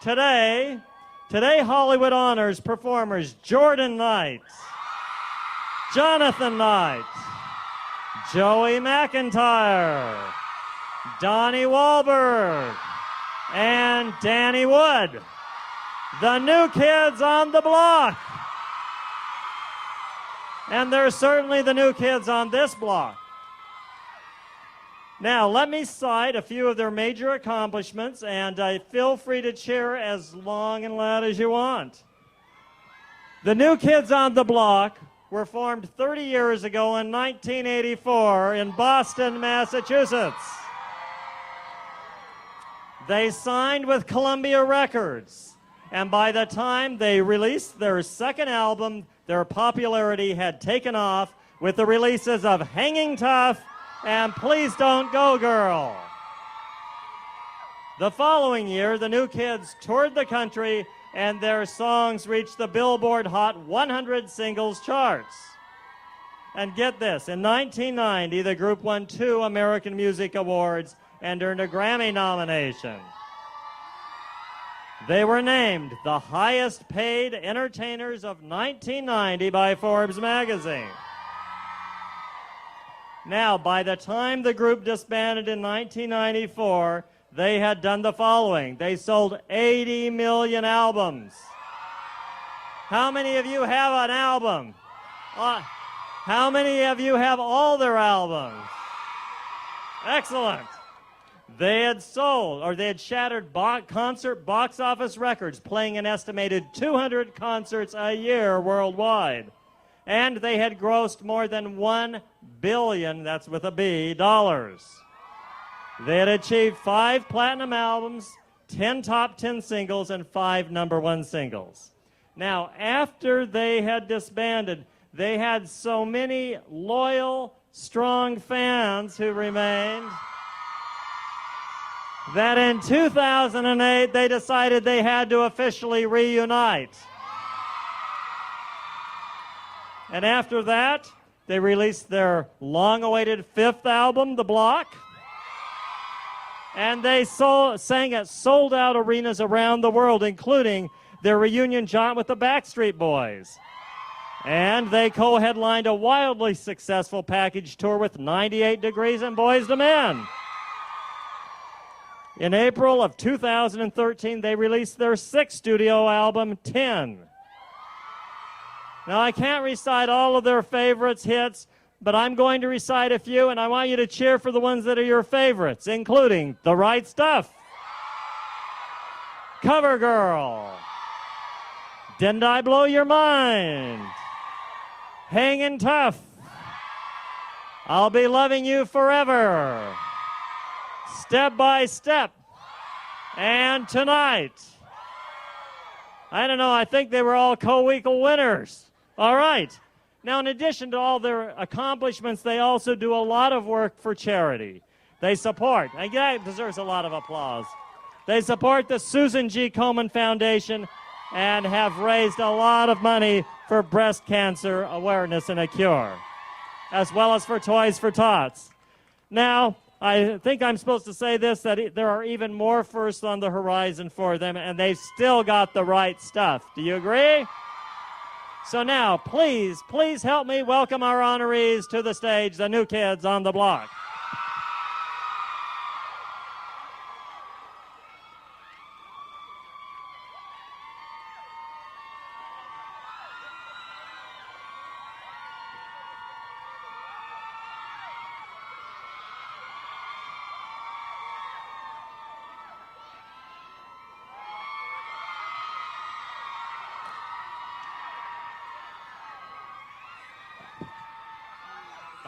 Today Hollywood honors performers Jordan Knight, Jonathan Knight, Joey McIntyre, Donnie Wahlberg, and Danny Wood, the new kids on the block. And they're certainly the new kids on this block. Now, let me cite a few of their major accomplishments, and feel free to cheer as long and loud as you want. The new kids on the block were formed 30 years ago in 1984 in Boston, Massachusetts. They signed with Columbia Records, and by the time they released their second album, their popularity had taken off with the releases of Hanging Tough and Please Don't Go Girl. The following year, the new kids toured the country and their songs reached the Billboard Hot 100 singles charts. And get this, in 1990, the group won 2 American Music Awards and earned a Grammy nomination. They were named the highest paid entertainers of 1990 by Forbes magazine. Now, by the time the group disbanded in 1994, they had done the following. They sold 80 million albums. How many of you have an album? How many of you have all their albums? Excellent. They had sold, or they had shattered concert box office records, playing an estimated 200 concerts a year worldwide. And they had grossed more than $1 billion, that's with a B, dollars. They had achieved 5 platinum albums, 10 top 10 singles, and 5 number 1 singles. Now, after they had disbanded, they had so many loyal, strong fans who remained that in 2008 they decided they had to officially reunite. And after that, they released their long-awaited 5th album, The Block, and they sang at sold-out arenas around the world, including their reunion jaunt with the Backstreet Boys. And they co-headlined a wildly successful package tour with 98 Degrees and Boyz II Men. In April of 2013, they released their 6th studio album, 10. Now, I can't recite all of their favorites hits, but I'm going to recite a few, and I want you to cheer for the ones that are your favorites, including The Right Stuff, Cover Girl, Didn't I Blow Your Mind, Hangin' Tough, I'll Be Loving You Forever, Step by Step, and Tonight. I don't know, I think they were all co-equal winners. All right. Now, in addition to all their accomplishments, they also do a lot of work for charity. They support, and that deserves a lot of applause. They support the Susan G. Komen Foundation and have raised a lot of money for breast cancer awareness and a cure, as well as for Toys for Tots. Now, I think I'm supposed to say this, that there are even more firsts on the horizon for them, and they've still got the right stuff. Do you agree? So now, please help me welcome our honorees to the stage, the new kids on the block.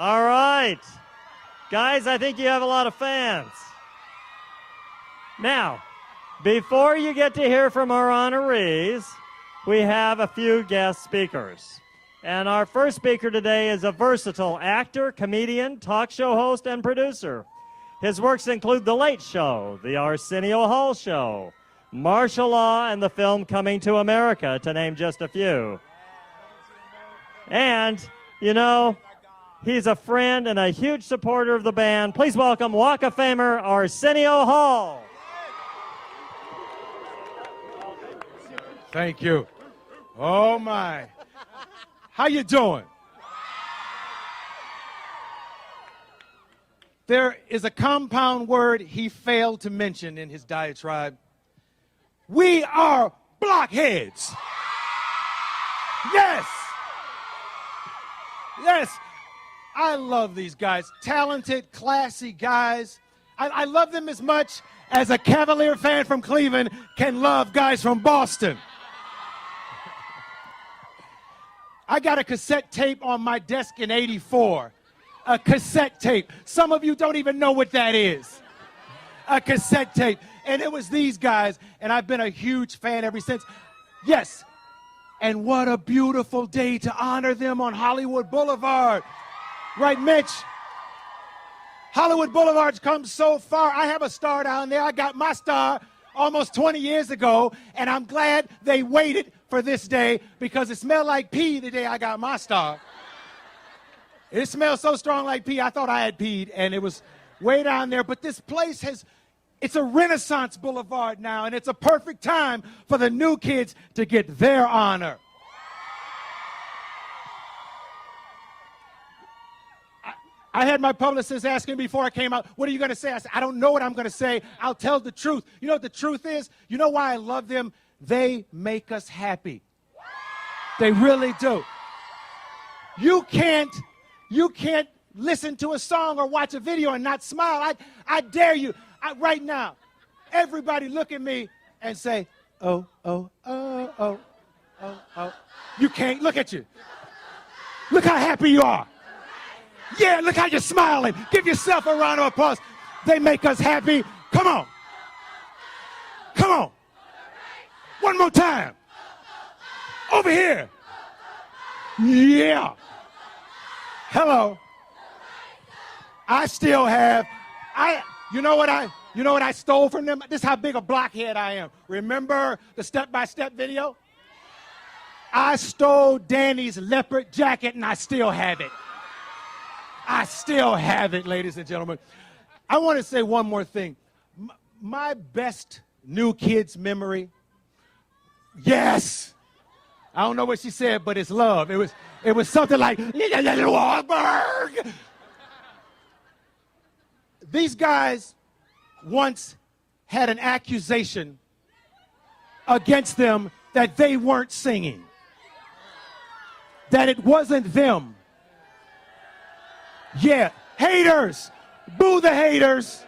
All right. Guys, I think you have a lot of fans. Now, before you get to hear from our honorees, we have a few guest speakers. And our first speaker today is a versatile actor, comedian, talk show host, and producer. His works include The Late Show, The Arsenio Hall Show, Martial Law, and the film Coming to America, to name just a few. And, you know, he's a friend and a huge supporter of the band. Please welcome Walk of Famer Arsenio Hall. Thank you. Oh, my. How you doing? There is a compound word he failed to mention in his diatribe. We are blockheads. Yes. Yes. I love these guys. Talented, classy guys. I love them as much as a Cavalier fan from Cleveland can love guys from Boston. I got a cassette tape on my desk in '84. A cassette tape. Some of you don't even know what that is. A cassette tape. And it was these guys, and I've been a huge fan ever since. Yes. And what a beautiful day to honor them on Hollywood Boulevard. Right, Mitch? Hollywood Boulevard's come so far. I have a star down there. I got my star almost 20 years ago, and I'm glad they waited for this day because it smelled like pee the day I got my star. It smelled so strong like pee, I thought I had peed, and it was way down there. But this place it's a Renaissance Boulevard now, and it's a perfect time for the new kids to get their honor. I had my publicist asking me before I came out, what are you going to say? I said, I don't know what I'm going to say. I'll tell the truth. You know what the truth is? You know why I love them? They make us happy. They really do. You can't listen to a song or watch a video and not smile. I dare you. Right now, everybody look at me and say, oh, oh, oh, oh, oh, oh. You can't. Look at you. Look how happy you are. Yeah, look how you're smiling. Give yourself a round of applause. They make us happy. Come on. Come on. One more time. Over here. Yeah. Hello. I still have, you know what I stole from them? This is how big a blockhead I am. Remember the step-by-step video? I stole Danny's leopard jacket and I still have it. I still have it, ladies and gentlemen. I want to say one more thing. My best New Kids memory, yes. I don't know what she said, but it's love. It was something like, Wahlberg. These guys once had an accusation against them that they weren't singing, that it wasn't them. Yeah, haters, boo the haters.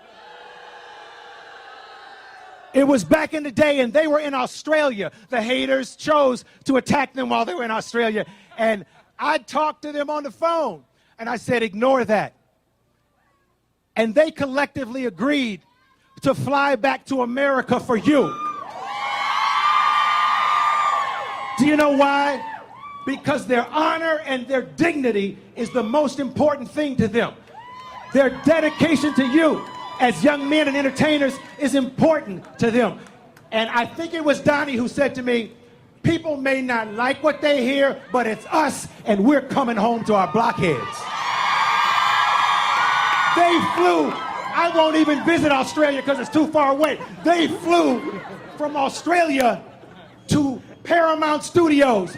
It was back in the day, and they were in Australia. The haters chose to attack them while they were in Australia. And I talked to them on the phone, and I said, ignore that. And they collectively agreed to fly back to America for you. Do you know why? Because their honor and their dignity is the most important thing to them. Their dedication to you as young men and entertainers is important to them. And I think it was Donnie who said to me, people may not like what they hear, but it's us, and we're coming home to our blockheads. They flew. I won't even visit Australia because it's too far away. They flew from Australia to Paramount Studios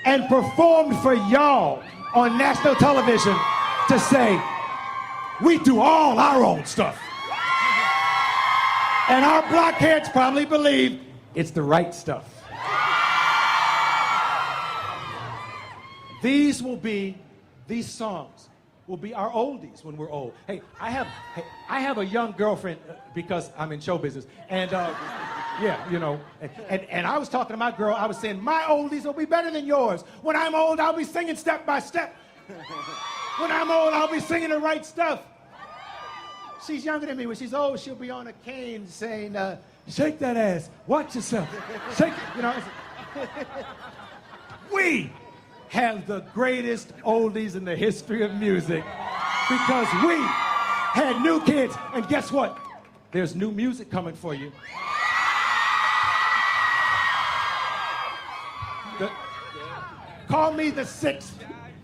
and performed for y'all on national television to say, we do all our own stuff. And our blockheads probably believe it's the right stuff. These songs will be our oldies when we're old. Hey, I have a young girlfriend because I'm in show business. And yeah, you know, and I was talking to my girl, I was saying, my oldies will be better than yours. When I'm old, I'll be singing step by step. When I'm old, I'll be singing the right stuff. She's younger than me. When she's old, she'll be on a cane saying, shake that ass, watch yourself, shake, you know. We have the greatest oldies in the history of music because we had new kids, and guess what? There's new music coming for you. Call me the sixth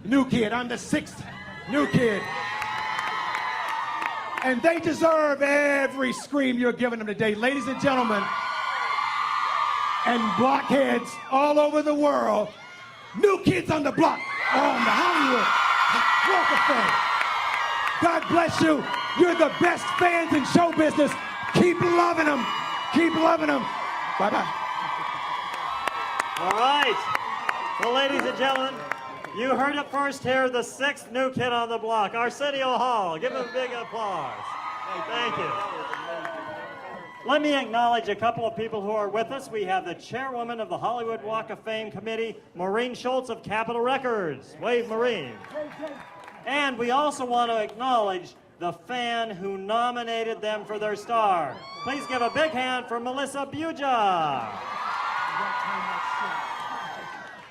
new kid. I'm the sixth new kid. And they deserve every scream you're giving them today. Ladies and gentlemen, and blockheads all over the world, New Kids on the Block are on the Hollywood Walk of Fame. God bless you. You're the best fans in show business. Keep loving them. Keep loving them. Bye-bye. All right. Well, ladies and gentlemen, you heard it first here, the 6th New Kid on the Block, Arsenio Hall. Give him a big applause. Thank you. Let me acknowledge a couple of people who are with us. We have the chairwoman of the Hollywood Walk of Fame Committee, Maureen Schultz of Capitol Records. Wave, Maureen. And we also want to acknowledge the fan who nominated them for their star. Please give a big hand for Melissa Buja.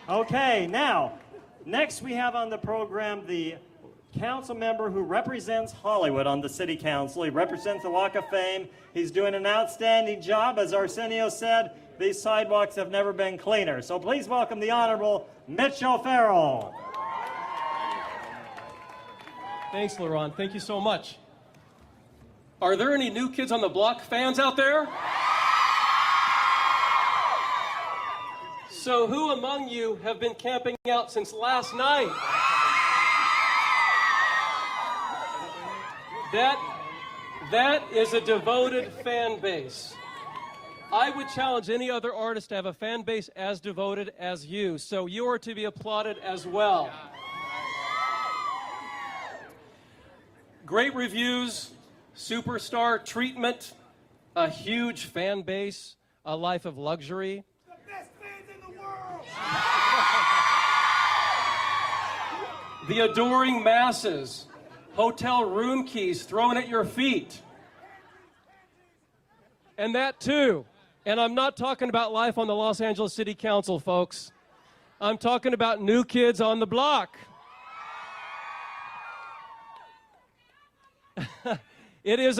Okay, now, next we have on the program the council member who represents Hollywood on the city council. He represents the Walk of Fame. He's doing an outstanding job. As Arsenio said, these sidewalks have never been cleaner. So please welcome the Honorable Mitch O'Farrell. Thanks, Laurent. Thank you so much. Are there any New Kids on the Block fans out there? So who among you have been camping out since last night? That is a devoted fan base. I would challenge any other artist to have a fan base as devoted as you, so you are to be applauded as well. Great reviews, superstar treatment, a huge fan base, a life of luxury. The best fans in the world. The adoring masses, hotel room keys thrown at your feet. And that too. And I'm not talking about life on the Los Angeles City Council, folks. I'm talking about New Kids on the Block. It is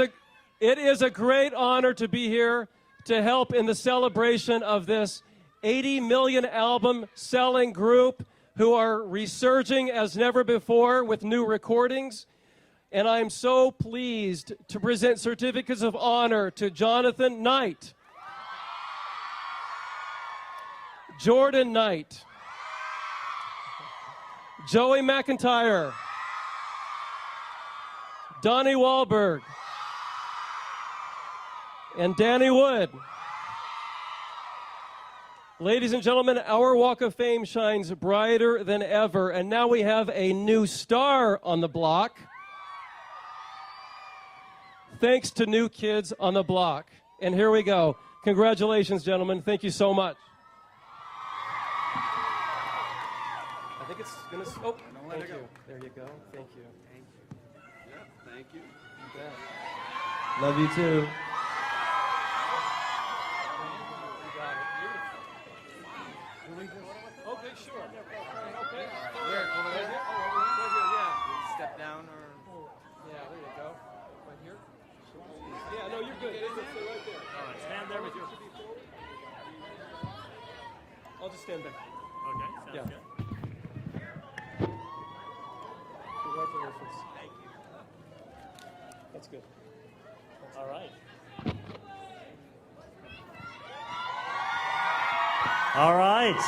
a great honor to be here to help in the celebration of this 80 million album selling group who are resurging as never before with new recordings. And I'm so pleased to present certificates of honor to Jonathan Knight, Jordan Knight, Joey McIntyre, Donnie Wahlberg, and Danny Wood. Ladies and gentlemen, our Walk of Fame shines brighter than ever, and now we have a new star on the block. Thanks to New Kids on the Block. And here we go. Congratulations, gentlemen. Thank you so much. I think it's going to... Oh, thank you. There you go. Thank you. Thank you. Love you too. Okay, sure. Okay. Where? Over there? Yeah. Step down or? Yeah, there you go. Right here? Yeah, no, you're good. Stay right there. All right, stand there with your... I'll just stand back. Okay, sounds Yeah. good. Congratulations. Thank you. That's good. All right. All right.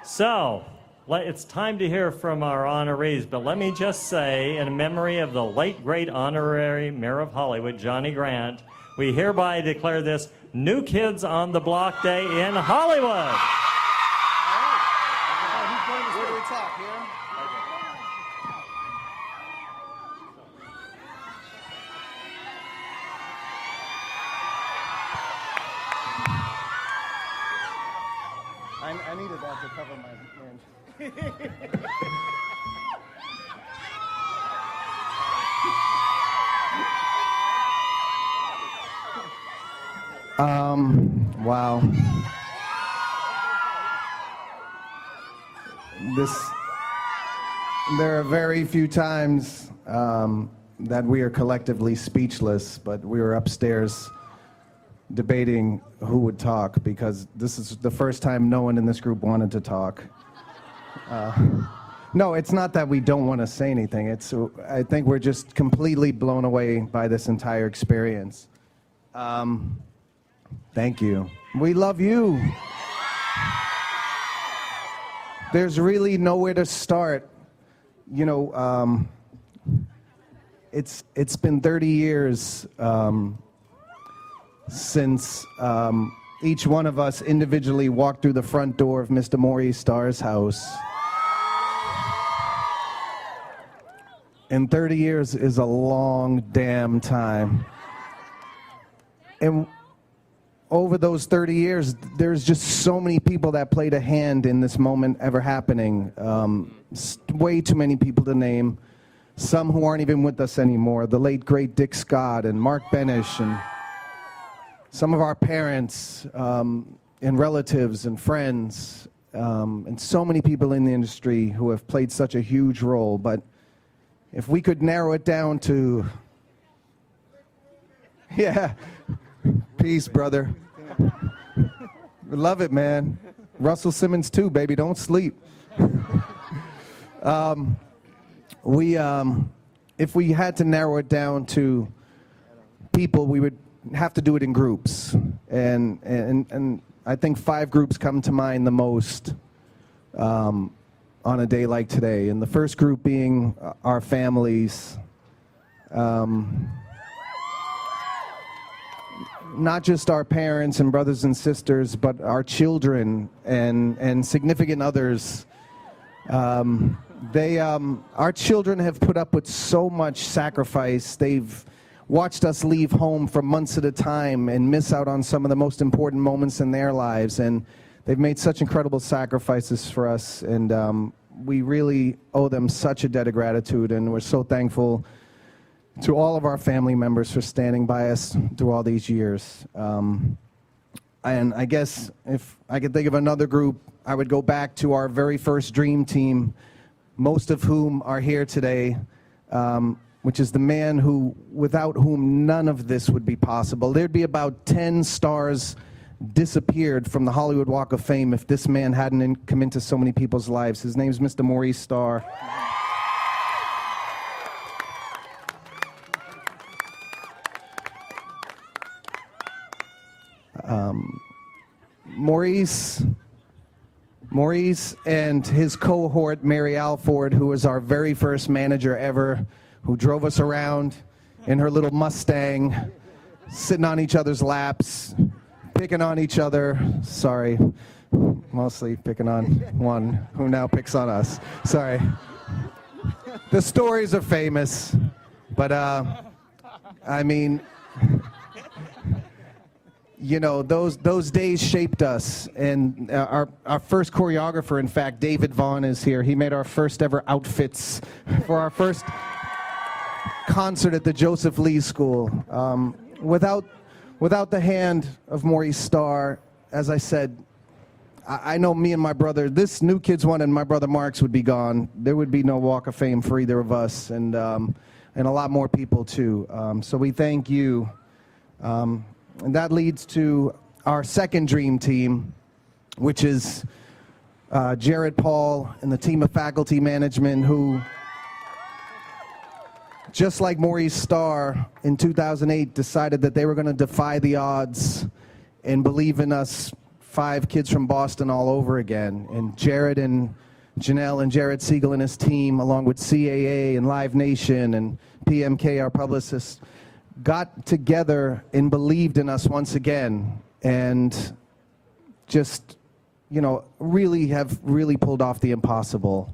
So, it's time to hear from our honorees, but let me just say, in memory of the late, great honorary mayor of Hollywood, Johnny Grant, we hereby declare this New Kids on the Block Day in Hollywood. Where do we talk? Here? I needed that to cover my range. Wow. There are very few times that we are collectively speechless, but we were upstairs debating who would talk because this is the first time no one in this group wanted to talk. No, it's not that we don't want to say anything. I think we're just completely blown away by this entire experience. Thank you. We love you. There's really nowhere to start. You know, it's been 30 years since each one of us individually walked through the front door of Mr. Maurice Starr's house. And 30 years is a long damn time. And over those 30 years, there's just so many people that played a hand in this moment ever happening. Way too many people to name. Some who aren't even with us anymore. The late, great Dick Scott and Mark Benish, and some of our parents and relatives and friends, and so many people in the industry who have played such a huge role. But if we could narrow it down to, yeah, peace, brother. Love it, man. Russell Simmons too, baby. Don't sleep. If we had to narrow it down to people, we would have to do it in groups, and I think 5 groups come to mind the most on a day like today. And the first group being our families. Not just our parents and brothers and sisters, but our children and significant others. Our children have put up with so much sacrifice. They've watched us leave home for months at a time and miss out on some of the most important moments in their lives. And they've made such incredible sacrifices for us. And we really owe them such a debt of gratitude. And we're so thankful to all of our family members for standing by us through all these years. And I guess if I could think of another group, I would go back to our very first dream team, most of whom are here today, which is the man without whom none of this would be possible. There'd be about 10 stars disappeared from the Hollywood Walk of Fame if this man hadn't come into so many people's lives. His name's Mr. Maurice Starr. Maurice and his cohort, Mary Alford, who was our very first manager ever, who drove us around in her little Mustang, sitting on each other's laps, picking on each other. Sorry, mostly picking on one who now picks on us. Sorry. The stories are famous, but I mean, you know, those days shaped us. And our first choreographer, in fact, David Vaughn, is here. He made our first ever outfits for our first concert at the Joseph Lee School. Without the hand of Maurice Starr, as I said, I know me and my brother, this New Kids One and my brother Marks would be gone. There would be no Walk of Fame for either of us, and a lot more people too. So we thank you. And that leads to our second dream team, which is Jared Paul and the team of faculty management who, just like Maurice Starr in 2008, decided that they were going to defy the odds and believe in us 5 kids from Boston all over again. And Jared and Janelle and Jared Siegel and his team, along with CAA and Live Nation and PMK, our publicist, got together and believed in us once again, and just, you know, have really pulled off the impossible.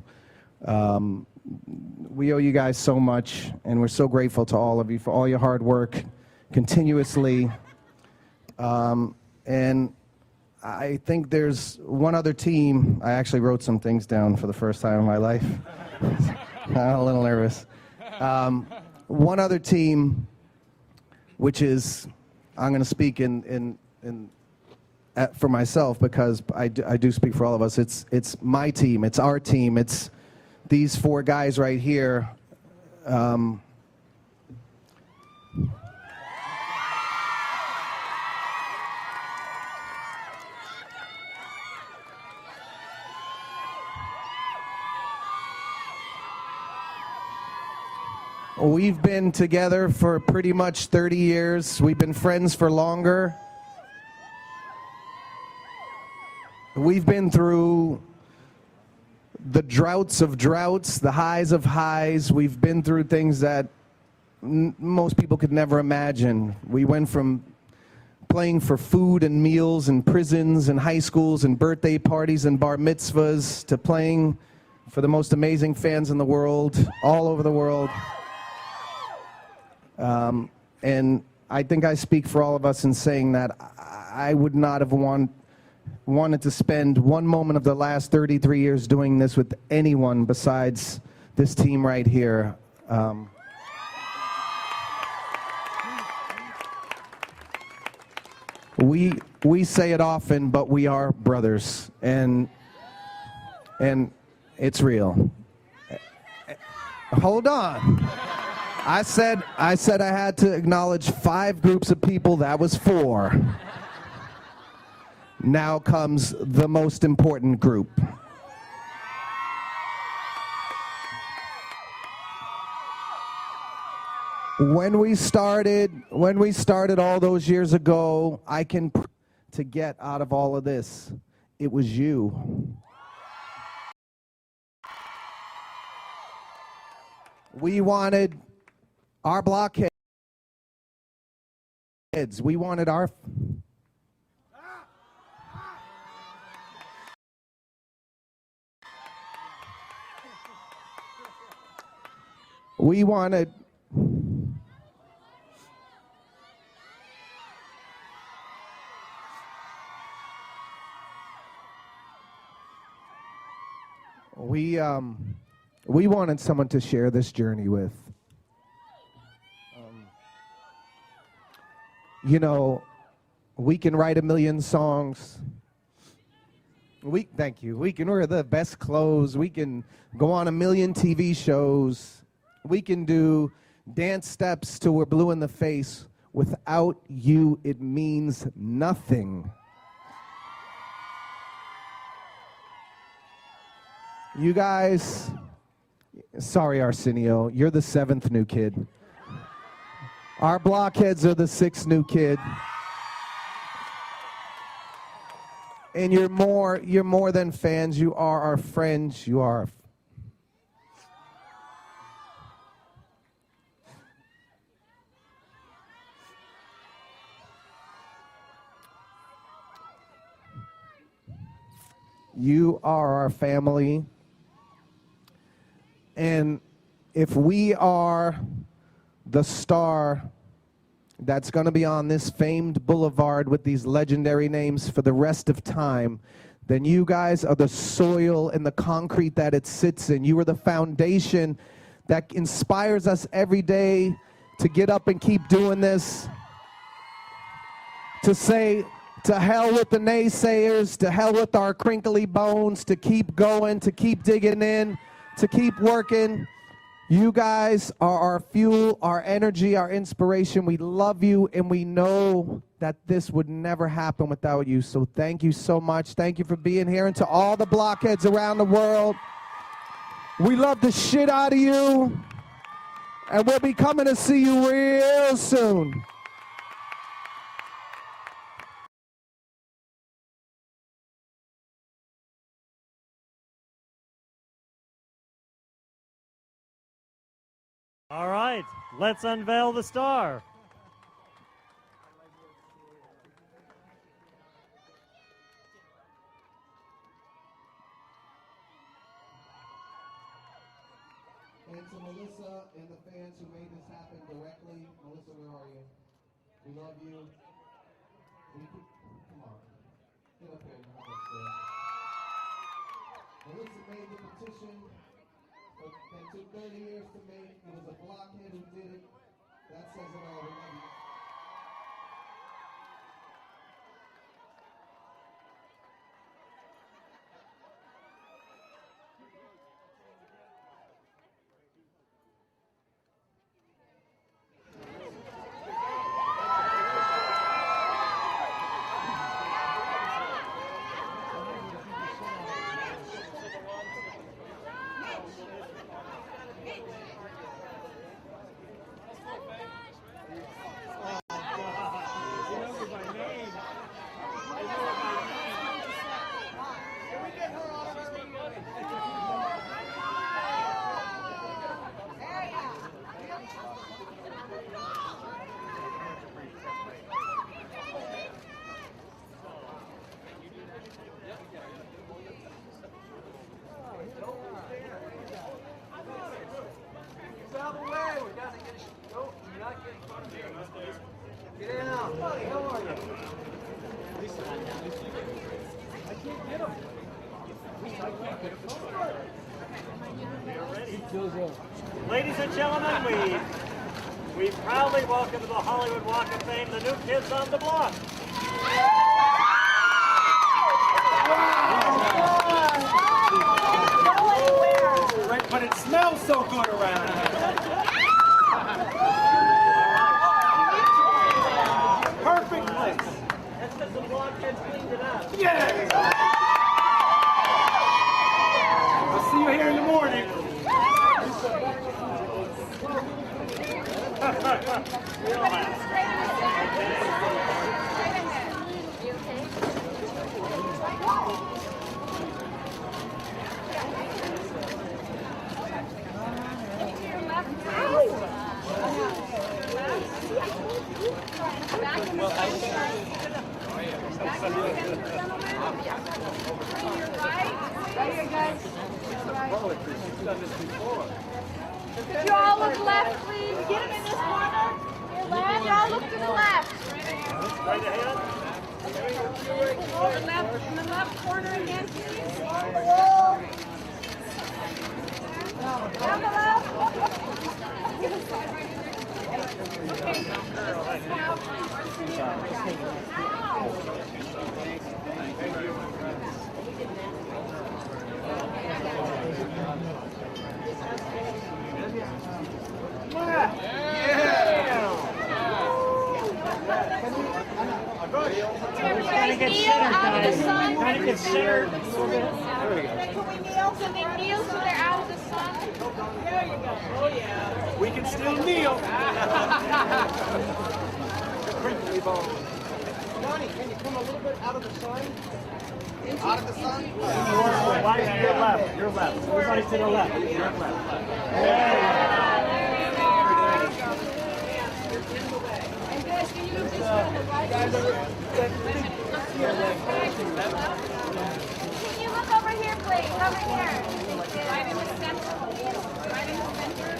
We owe you guys so much, and we're so grateful to all of you for all your hard work continuously. And I think there's one other team. I actually wrote some things down for the first time in my life. I'm a little nervous. One other team, which is, I'm going to speak for myself, because I do speak for all of us. It's my team. It's our team. It's these 4 guys right here. We've been together for pretty much 30 years. We've been friends for longer. We've been through the droughts of droughts, the highs of highs. We've been through things that most people could never imagine. We went from playing for food and meals in prisons and high schools and birthday parties and bar mitzvahs to playing for the most amazing fans in the world, all over the world. And I think I speak for all of us in saying that I would not have wanted to spend one moment of the last 33 years doing this with anyone besides this team right here. We say it often, but we are brothers, and it's real. Hold on. I said I had to acknowledge 5 groups of people. That was 4. Now comes the most important group. When we started all those years ago, to get out of all of this, it was you. We wanted our blockheads. We wanted our... We wanted... We wanted someone to share this journey with. You know, we can write 1 million songs. Thank you. We can wear the best clothes. We can go on 1 million TV shows. We can do dance steps till we're blue in the face. Without you, it means nothing. You guys, sorry Arsenio, you're the 7th new kid. Our blockheads are the 6th new kid. And you're more than fans, you are our friends, you are you are our family. And if we are the star that's going to be on this famed boulevard with these legendary names for the rest of time, then you guys are the soil and the concrete that it sits in. You are the foundation that inspires us every day to get up and keep doing this, to say, to hell with the naysayers, to hell with our crinkly bones, to keep going, to keep digging in, to keep working. You guys are our fuel, our energy, our inspiration. We love you, and we know that this would never happen without you. So thank you so much. Thank you for being here. And to all the blockheads around the world, we love the shit out of you, and we'll be coming to see you real soon. All right, let's unveil the star. And to Melissa and the fans who made this happen directly, Melissa, where are you? We love you. Come on. Get up here and help us there. Melissa made the petition. That took 30 years to make. It was a blockhead who did it. That says it all. We love you. Ladies and gentlemen, we proudly welcome to the Hollywood Walk of Fame the new kids on the block. Right, but it smells so good around here. Perfect place. That's because the block kids cleaned it up. Yes! I'll see you here in the morning. You all look left, please. Get him in this corner. Left. Y'all look to the left. Right ahead. In the left corner again, please. Down the left. Trying to get centered, guys. Trying to get centered. Can we kneel? Can they kneel so they're out of the sun? There you go. Oh, yeah. We can still kneel. Johnny, can you come a little bit out of the sun? Out of the sun? Why is your left? Your left. Everybody to the left. Your left. And guys, can you move this one to the right? Can you look over here, please? Over here. Right in the center. Right in the center.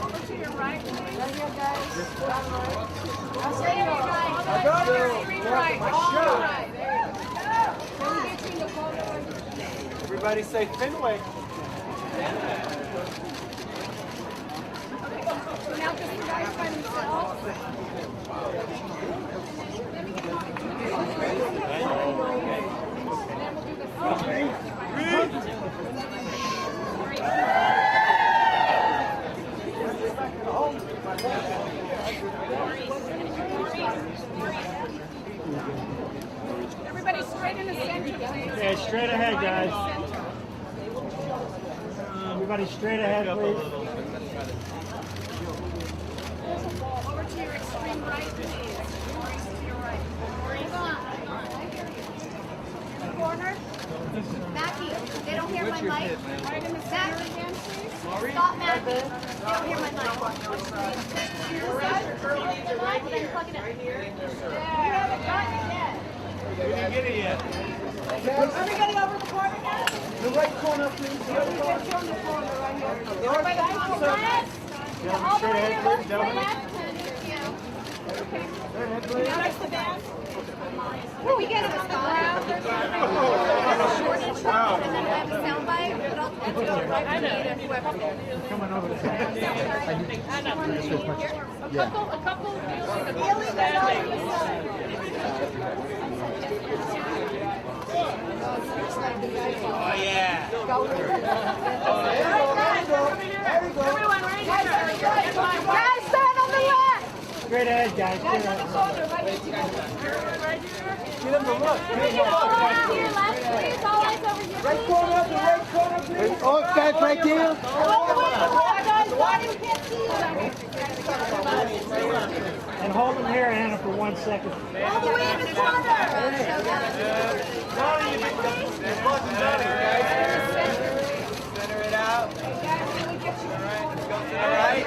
Over to your right, please. Right here, guys. I'll say your right. Extreme right. All right. There you go. Can you get you in the photo? Everybody say Fenway. So now just the guys by themselves. Everybody straight in the center, please. Okay, straight ahead, guys. Everybody straight ahead, please. Over to your extreme right, please. Maurice to your right. Maurice. In the corner. Mackie, they don't hear my mic. Right in the center again, please. Stop, Mackie. They don't hear my mic. Then plug it in. There. You haven't gotten it yet. We didn't get it yet. Everybody over the corner now? The right corner, please. Everybody on the corner right here. Everybody on the left. All the way to your left, left. Okay. Now that's the band. When we get to the crowd, there's a short intro, and then we have a sound bite. But I'll go right from me to whoever. Coming over the side. A couple. Really, that's all you said. Oh, yeah. Everyone, right here. Guys, stand on the left. Straight ahead, guys. Guys, Straight on the ahead. corner, right here. Right here. Get them to look. Can you go around to your left, please? All eyes over here, Right please. corner, the right corner, please. Oh, that's right there. All the way to the left, guys. Body, we can't see you. And hold them here, Anna, for 1 second. All the way in the corner. Johnny, it wasn't Johnny. Center it out. Guys, can we get you in the corner? All right.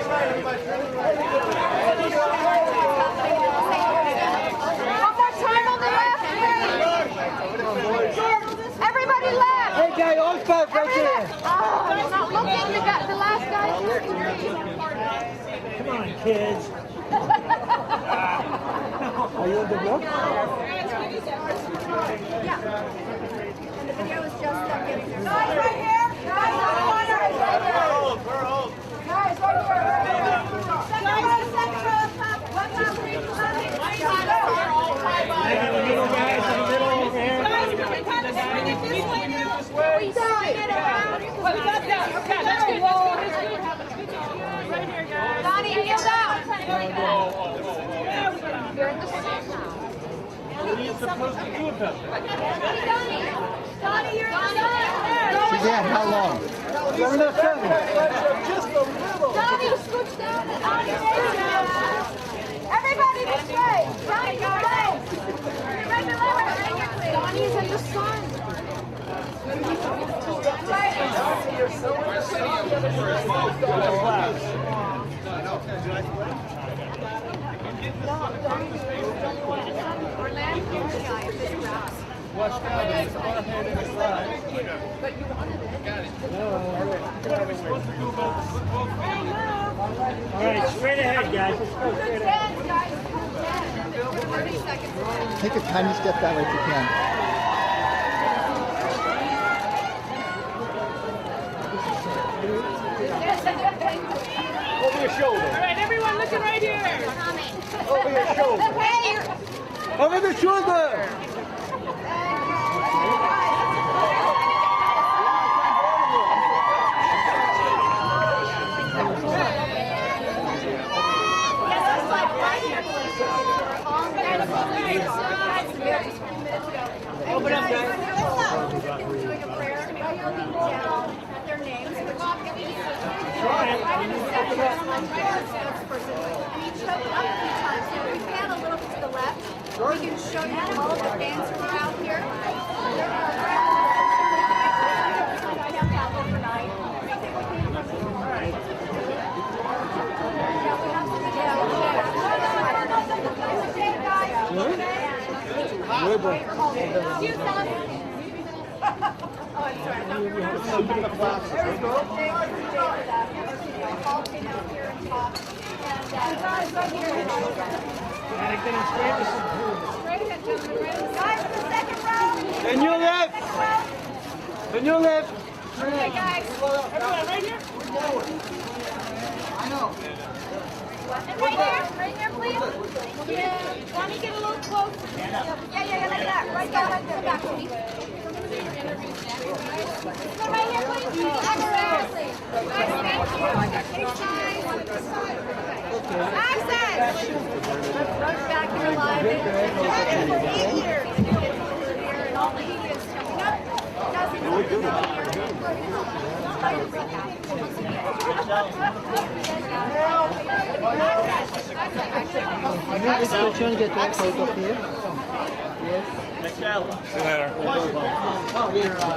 One more time on the left, please. Everybody left. Hey, guy, all five right there. Oh, I'm not looking. The last guy. Come on, kids. Are you in the block? Yeah. And the video is just What are you supposed to do about that? Donnie, you're the son. Yeah, how long? Donnie, scooch down. Donnie, everybody this way. Donnie, go away. Donnie's in the sun. All right, straight ahead, guys. Let's go straight ahead. 30 seconds. Take a tiny step that way if you can. Over your shoulder. All right, everyone looking right here. Over your shoulder. Hey, Over the shoulder. Open up, guys. Doing a prayer, looking down at their names. We choke up a few times. So if we pan a little bit to the left, we can show you all of the fans who are out here. I have that overnight. And your left. And your left. Okay, guys. Everyone, right here. And right here, please. Yeah. Want to get a little closer? Yeah, like that. Right there, right there. Back to me. Come right here, please. Exactly. Guys, thank you. Access. Back here live. For 8 years. And all the media is coming up. Doesn't This question get that photo here. Yes. See you later.